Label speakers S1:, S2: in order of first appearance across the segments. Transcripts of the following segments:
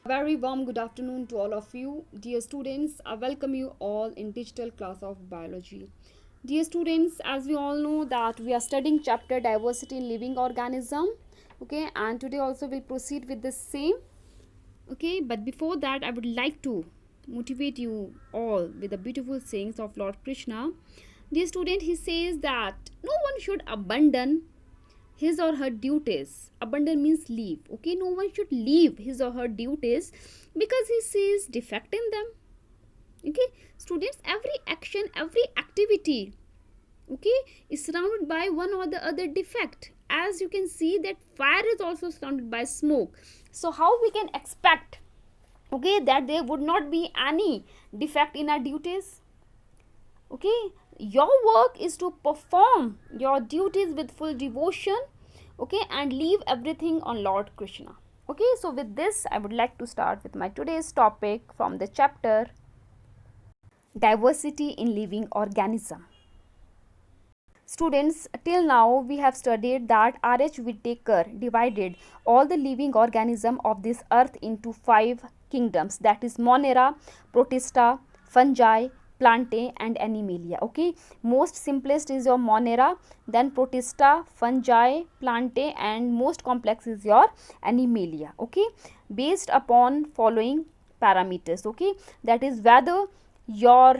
S1: Very warm good afternoon to all of you. Dear students, I welcome you all in digital class of biology. Dear students, as we all know that we are studying chapter diversity in living organism. Okay, and today also we'll proceed with the same. Okay, but before that I would like to motivate you all with the beautiful sayings of Lord Krishna. Dear student, he says that no one should abandon his or her duties. Abandon means leave. Okay, no one should leave his or her duties because he sees defect in them. Okay, students, every action, every activity, okay, is surrounded by one or the other defect. As you can see that fire is also surrounded by smoke. So how we can expect, okay, that there would not be any defect in our duties? Okay, your work is to perform your duties with full devotion, okay, and leave everything on Lord Krishna. Okay, so with this I would like to start with my today's topic from the chapter diversity in living organism. Students, till now we have studied that R.H. Whittaker divided all the living organism of this earth into 5 kingdoms, that is Monera, Protista, Fungi, Plantae and Animalia. Okay, most simplest is your Monera, then Protista, Fungi, Plantae and most complex is your Animalia. Okay, based upon following parameters. Okay, that is whether your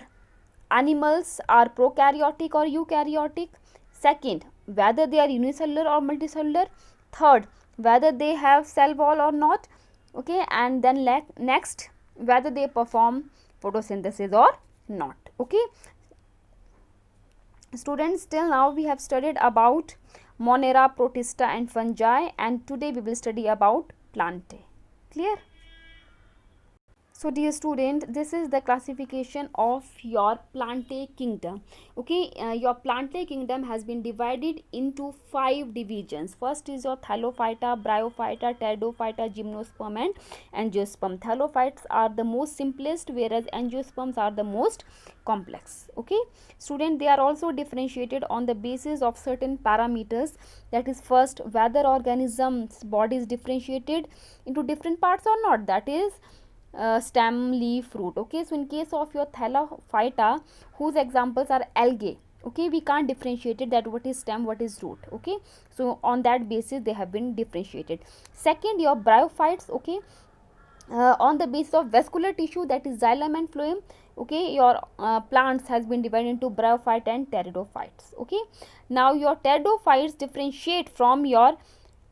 S1: animals are prokaryotic or eukaryotic. Second, whether they are unicellular or multicellular. Third, whether they have cell wall or not. Okay, and then next, whether they perform photosynthesis or not. Okay, students, till now we have studied about Monera, Protista and Fungi, and today we will study about Plantae. Clear? So dear student, this is the classification of your Plantae kingdom. Okay, your Plantae kingdom has been divided into 5 divisions. First is your Thallophyta, Bryophyta, Pteridophyta, Gymnosperm and Angiosperm. Thallophytes are the most simplest, whereas Angiosperms are the most complex. Okay, student, they are also differentiated on the basis of certain parameters. That is, first, whether organism's body is differentiated into different parts or not. That is stem, leaf, root. Okay, so in case of your Thallophyta, whose examples are algae, okay, we can't differentiate it that what is stem, what is root. Okay, so on that basis they have been differentiated. Second, your bryophytes, okay, on the basis of vascular tissue, that is xylem and phloem. Okay, your plants has been divided into bryophyte and pteridophytes. Okay, now your pteridophytes differentiate from your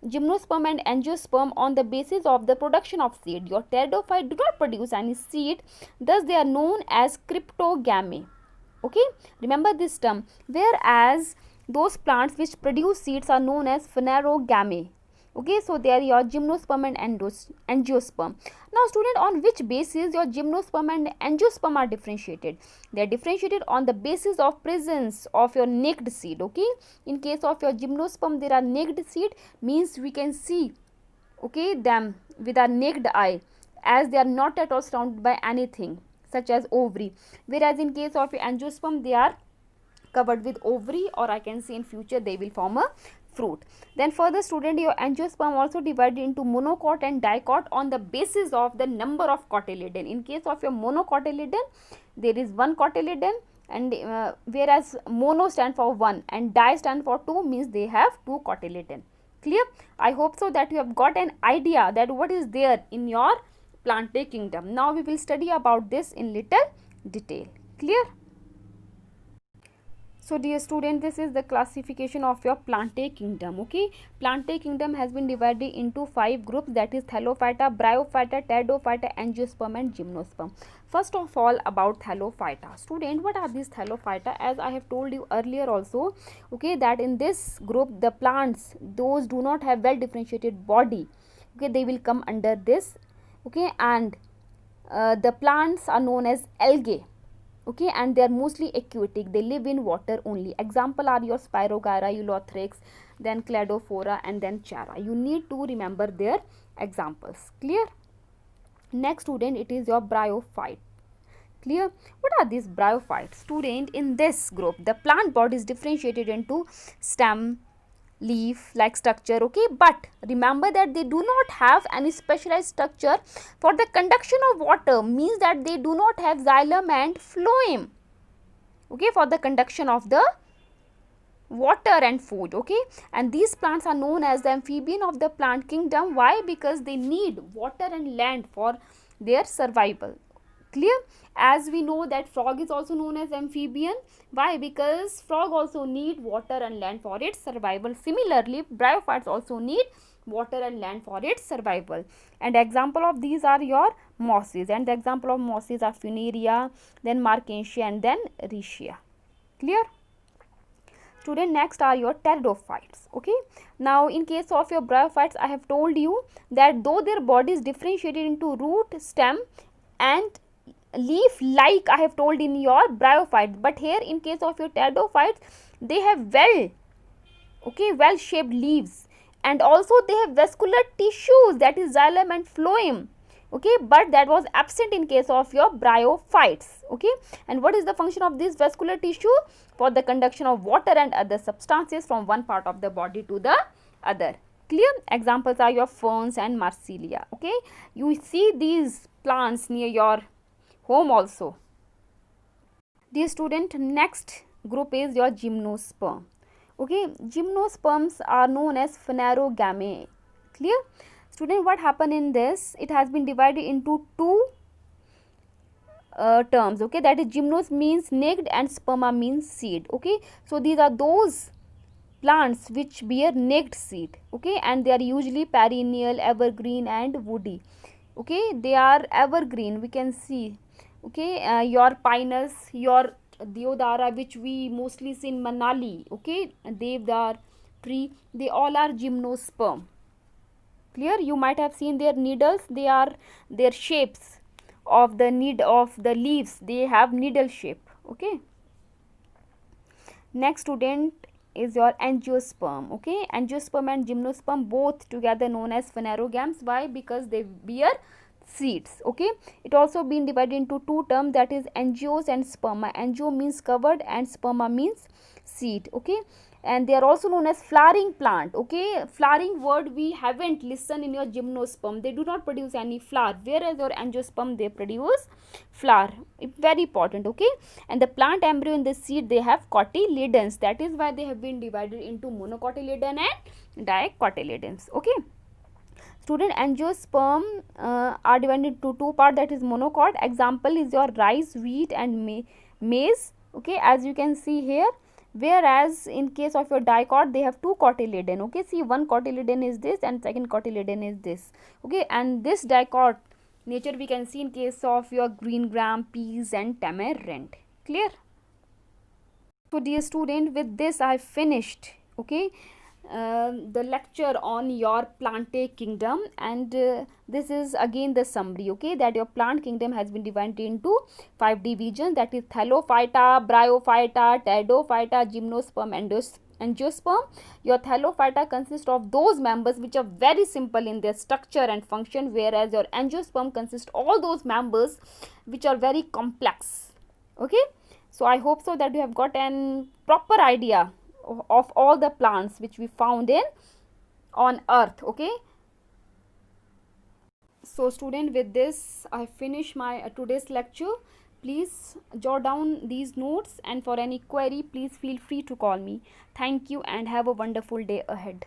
S1: Gymnosperm and Angiosperm on the basis of the production of seed. Your pteridophyte do not produce any seed, thus they are known as cryptogamy. Okay, remember this term. Whereas those plants which produce seeds are known as phanerogamy. Okay, so they are your Gymnosperm and Angiosperm. Now student, on which basis your Gymnosperm and Angiosperm are differentiated? They are differentiated on the basis of presence of your naked seed. Okay, in case of your Gymnosperm there are naked seed, means we can see, okay, them with our naked eye, as they are not at all surrounded by anything such as ovary, whereas in case of Angiosperm they are covered with ovary, or I can say in future they will form a fruit. Then further student, your angiosperm also divided into monocot and dicot on the basis of the number of cotyledon. In case of your monocotyledon, there is one cotyledon, and whereas mono stand for 1 and di stand for 2, means they have 2 cotyledon. Clear? I hope so that you have got an idea that what is there in your Plantae kingdom. Now we will study about this in little detail. Clear? So dear student, this is the classification of your Plantae kingdom. Okay, Plantae kingdom has been divided into 5 groups, that is Thallophyta, Bryophyta, Pteridophyta, Angiosperm and Gymnosperm. First of all, about Thallophyta. Student, what are these Thallophyta? As I have told you earlier also, okay, that in this group the plants, those do not have well differentiated body, okay, they will come under this. Okay, and the plants are known as algae. Okay, and they are mostly aquatic, they live in water only. Example are your Spirogyra, Ulothrix, then Cladophora and then Chara. You need to remember their examples. Clear? Next student, it is your bryophyte. Clear? What are these bryophytes? Student, in this group the plant body is differentiated into stem, leaf like structure, okay, but remember that they do not have any specialized structure for the conduction of water, means that they do not have xylem and phloem, okay, for the conduction of the water and food, okay. And these plants are known as the amphibian of the plant kingdom. Why? Because they need water and land for their survival. Clear? As we know that frog is also known as amphibian. Why? Because frog also need water and land for its survival. Similarly, bryophytes also need water and land for its survival. And example of these are your mosses, and the example of mosses are Funaria, then Marchantia, and then Riccia. Clear? Student, next are your pteridophytes, okay. Now in case of your bryophytes, I have told you that though their body is differentiated into root, stem and leaf, like I have told in your bryophytes, but here in case of your pteridophytes, they have well shaped leaves, and also they have vascular tissues, that is xylem and phloem, okay, but that was absent in case of your bryophytes, okay. And what is the function of this vascular tissue? For the conduction of water and other substances from one part of the body to the other. Clear? Examples are your ferns and marsilia, okay. You see these plants near your home also. Dear student, next group is your gymnosperm, okay. Gymnosperms are known as phanerogamae. Clear? Student, what happened in this? It has been divided into two terms, okay. That is, gymnos means naked and sperma means seed, okay. So these are those plants which bear naked seed, okay, and they are usually perennial, evergreen and woody, okay. They are evergreen, we can see, okay. Your pinus, your deodara, which we mostly see in Manali, okay, devdar tree, they all are gymnosperm. Clear? You might have seen their needles, they are their shapes of the need of the leaves, they have needle shape, okay. Next student is your angiosperm, okay. Angiosperm and gymnosperm both together known as phanerogams. Why? Because they bear seeds, okay. It also been divided into two terms, that is angios and sperma. Angio means covered and sperma means seed, okay. And they are also known as flowering plant, okay. Flowering word we haven't listened in your gymnosperm, they do not produce any flower, whereas your angiosperm they produce flower. It's very important, okay. And the plant embryo in the seed, they have cotyledons, that is why they have been divided into monocotyledon and dicotyledons, okay. Student, angiosperm are divided into two parts, that is monocot. Example is your rice, wheat and maize, okay, as you can see here. Whereas in case of your dicot, they have two cotyledon, okay. See, one cotyledon is this and second cotyledon is this, okay. And this dicot nature we can see in case of your green gram, peas and tamarind. Clear? So dear student, with this I have finished, okay, the lecture on your plantae kingdom, and this is again the summary, okay, that your plant kingdom has been divided into 5 divisions, that is Thallophyta, Bryophyta, Pteridophyta, Gymnosperm, Angiosperm. Your Thallophyta consists of those members which are very simple in their structure and function, whereas your Angiosperm consists all those members which are very complex, okay. So I hope so that you have got an proper idea of all the plants which we found in on earth, okay. So student, with this I finish my today's lecture. Please jot down these notes, and for any query please feel free to call me. Thank you and have a wonderful day ahead.